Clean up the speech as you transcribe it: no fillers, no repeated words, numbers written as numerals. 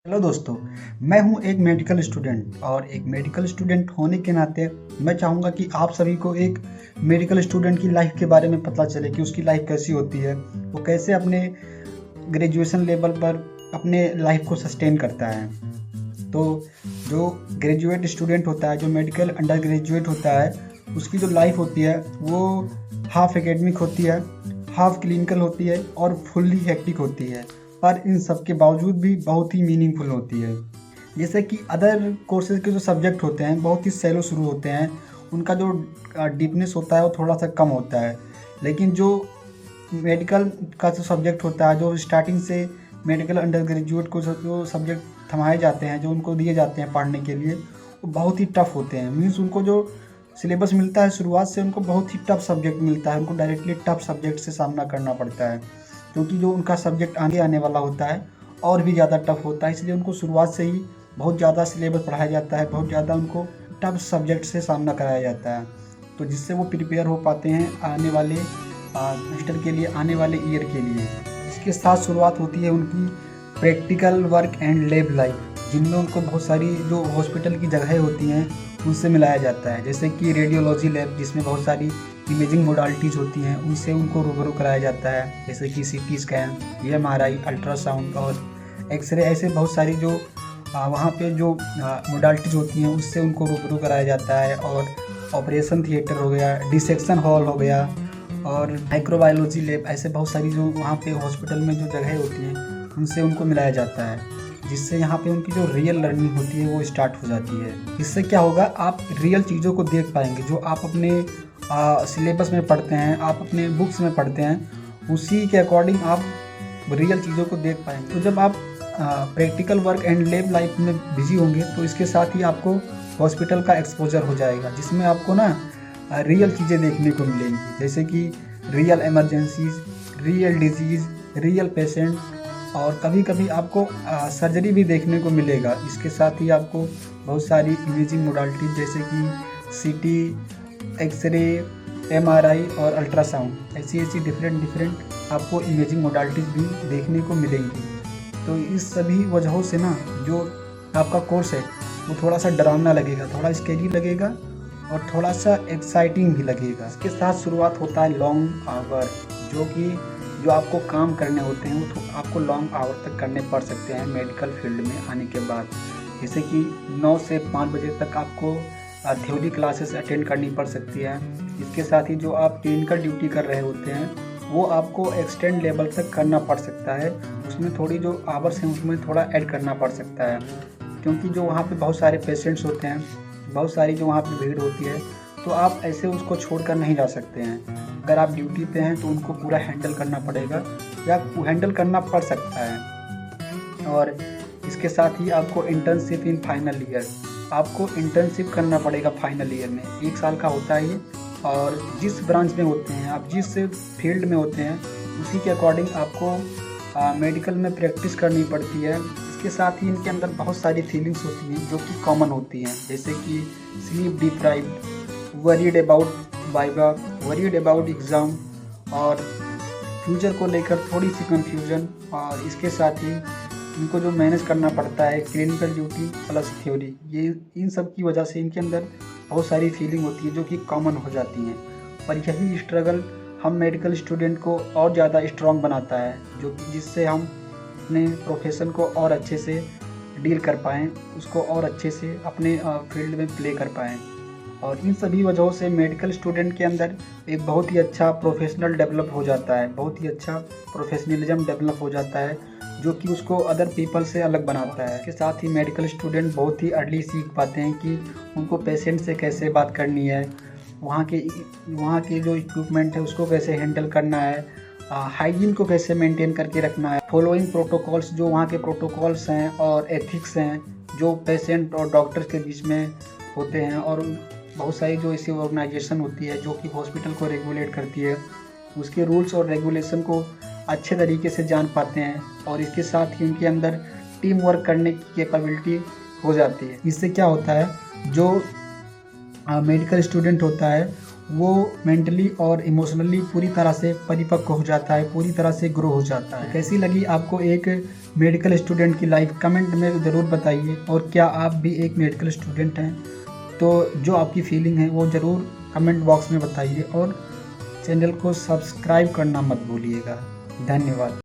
Hello दोस्तों। मैं हूं एक मेडिकल स्टूडेंट और एक मेडिकल स्टूडेंट होने के नाते मैं चाहूँगा कि आप सभी को एक मेडिकल स्टूडेंट की लाइफ के बारे में पता चले कि उसकी लाइफ कैसी होती है, वो कैसे अपने ग्रेजुएशन लेवल पर अपने लाइफ को सस्टेन करता है। तो जो ग्रेजुएट स्टूडेंट होता है, जो मेडिकल अंडर ग्रेजुएट होता है, उसकी जो लाइफ होती है वो हाफ एकेडमिक होती है, हाफ क्लिनिकल होती है और फुल्ली हेक्टिक होती है, पर इन सब के बावजूद भी बहुत ही मीनिंगफुल होती है। जैसे कि अदर कोर्सेज के जो सब्जेक्ट होते हैं बहुत ही सैलो शुरू होते हैं, उनका जो डीपनेस होता है वो थोड़ा सा कम होता है, लेकिन जो मेडिकल का जो सब्जेक्ट होता है, जो स्टार्टिंग से मेडिकल अंडर ग्रेजुएट को जो सब्जेक्ट थमाए जाते हैं, जो उनको दिए जाते हैं पढ़ने के लिए, वो बहुत ही टफ़ होते हैं। मीन्स उनको जो सिलेबस मिलता है शुरुआत से उनको बहुत ही टफ सब्जेक्ट मिलता है, उनको डायरेक्टली टफ सब्जेक्ट से सामना करना पड़ता है, क्योंकि जो उनका सब्जेक्ट आगे आने वाला होता है और भी ज़्यादा टफ होता है। इसलिए उनको शुरुआत से ही बहुत ज़्यादा सिलेबस पढ़ाया जाता है, बहुत ज़्यादा उनको टफ सब्जेक्ट से सामना कराया जाता है, तो जिससे वो प्रिपेयर हो पाते हैं आने वाले सेमेस्टर के लिए, आने वाले ईयर के लिए। इसके साथ शुरुआत होती है उनकी practical work and lab life, जिनमें उनको बहुत सारी जो हॉस्पिटल की जगहें होती हैं उनसे मिलाया जाता है। जैसे कि रेडियोलॉजी लैब, जिसमें बहुत सारी इमेजिंग मोडालिटीज़ होती हैं, उनसे उनको रूबरू कराया जाता है। जैसे कि सीटी स्कैन, एमआरआई, अल्ट्रासाउंड और एक्सरे, ऐसे बहुत सारी जो वहाँ पे जो मोडालिटीज़ होती हैं उससे उनको रूबरू कराया जाता है। और ऑपरेशन थिएटर हो गया, डिसेक्शन हॉल हो गया और माइक्रोबायोलॉजी लैब, ऐसे बहुत सारी जो वहाँ पे हॉस्पिटल में जो जगह होती हैं उनसे उनको मिलाया जाता है, जिससे यहाँ पे उनकी जो रियल लर्निंग होती है वो स्टार्ट हो जाती है। इससे क्या होगा, आप रियल चीज़ों को देख पाएंगे जो आप अपने सिलेबस में पढ़ते हैं, आप अपने बुक्स में पढ़ते हैं, उसी के अकॉर्डिंग आप रियल चीज़ों को देख पाएंगे। तो जब आप practical work and lab life में बिजी होंगे तो इसके साथ ही आपको हॉस्पिटल का एक्सपोजर हो जाएगा, जिसमें आपको ना रियल चीज़ें देखने को मिलेंगी, जैसे कि real emergencies, real disease, real patient, और कभी कभी आपको सर्जरी भी देखने को मिलेगा। इसके साथ ही आपको बहुत सारी इमेजिंग मोडालिटीज जैसे कि सीटी, एक्सरे, एमआरआई और अल्ट्रासाउंड, ऐसी डिफरेंट आपको इमेजिंग मोडालिटीज भी देखने को मिलेंगी। तो इस सभी वजहों से ना जो आपका कोर्स है वो थोड़ा सा डरावना लगेगा, थोड़ा स्केरी लगेगा और थोड़ा सा एक्साइटिंग भी लगेगा। इसके साथ शुरुआत होता है लॉन्ग आवर, जो आपको काम करने होते हैं वो आपको लॉन्ग आवर तक करने पड़ सकते हैं मेडिकल फील्ड में आने के बाद। जैसे कि 9 से 5 बजे तक आपको थ्योरी क्लासेस अटेंड करनी पड़ सकती है। इसके साथ ही जो आप क्लिनिकल ड्यूटी कर रहे होते हैं वो आपको एक्सटेंड लेवल तक करना पड़ सकता है, उसमें थोड़ी जो आवर्स हैं उसमें थोड़ा ऐड करना पड़ सकता है, क्योंकि जो वहाँ पे बहुत सारे पेशेंट्स होते हैं, बहुत सारी जो वहाँ पे भीड़ होती है, तो आप ऐसे उसको छोड़कर नहीं जा सकते हैं। अगर आप ड्यूटी पे हैं तो उनको पूरा हैंडल करना पड़ेगा या हैंडल करना पड़ सकता है। और इसके साथ ही आपको इंटर्नशिप इन फाइनल ईयर, आपको इंटर्नशिप करना पड़ेगा फाइनल ईयर में, 1 साल का होता है ये। और जिस ब्रांच में होते हैं आप, जिस फील्ड में होते हैं, उसी के अकॉर्डिंग आपको मेडिकल में प्रैक्टिस करनी पड़ती है। इसके साथ ही इनके अंदर बहुत सारी फीलिंग्स होती हैं जो कि कॉमन होती हैं, जैसे कि sleep deprived, worried about viva, worried about exam और फ्यूचर को लेकर थोड़ी सी कंफ्यूजन। और इसके साथ ही इनको जो मैनेज करना पड़ता है क्लिनिकल ड्यूटी प्लस थ्योरी, ये इन सब की वजह से इनके अंदर बहुत सारी फीलिंग होती है जो कि कॉमन हो जाती हैं। और यही स्ट्रगल हम मेडिकल स्टूडेंट को और ज़्यादा स्ट्रॉन्ग बनाता है, जो कि जिससे हम अपने प्रोफेशन को और अच्छे से डील कर पाएँ, उसको और अच्छे से अपने फील्ड में प्ले कर पाएँ। और इन सभी वजहों से मेडिकल स्टूडेंट के अंदर एक बहुत ही अच्छा प्रोफेशनल डेवलप हो जाता है, बहुत ही अच्छा प्रोफेशनलिज्म डेवलप हो जाता है, जो कि उसको अदर पीपल से अलग बनाता है। इसके साथ ही मेडिकल स्टूडेंट बहुत ही अर्ली सीख पाते हैं कि उनको पेशेंट से कैसे बात करनी है, वहाँ के जो इक्विपमेंट है उसको कैसे हैंडल करना है, हाइजीन को कैसे मेंटेन करके रखना है, फॉलोइंग प्रोटोकॉल्स, जो वहाँ के प्रोटोकॉल्स हैं और एथिक्स हैं जो पेशेंट और डॉक्टर्स के बीच में होते हैं। और बहुत सारी जो ऐसी ऑर्गेनाइजेशन होती है जो कि हॉस्पिटल को रेगुलेट करती है, उसके रूल्स और रेगुलेशन को अच्छे तरीके से जान पाते हैं। और इसके साथ ही उनके अंदर टीम वर्क करने की कैपेबिलिटी हो जाती है। इससे क्या होता है, जो मेडिकल स्टूडेंट होता है वो मेंटली और इमोशनली पूरी तरह से परिपक्व हो जाता है, पूरी तरह से ग्रो हो जाता है। कैसी लगी आपको एक मेडिकल स्टूडेंट की लाइफ, कमेंट में ज़रूर बताइए। और क्या आप भी एक मेडिकल स्टूडेंट हैं तो जो आपकी फीलिंग है वो ज़रूर कमेंट बॉक्स में बताइए, और चैनल को सब्सक्राइब करना मत भूलिएगा। धन्यवाद।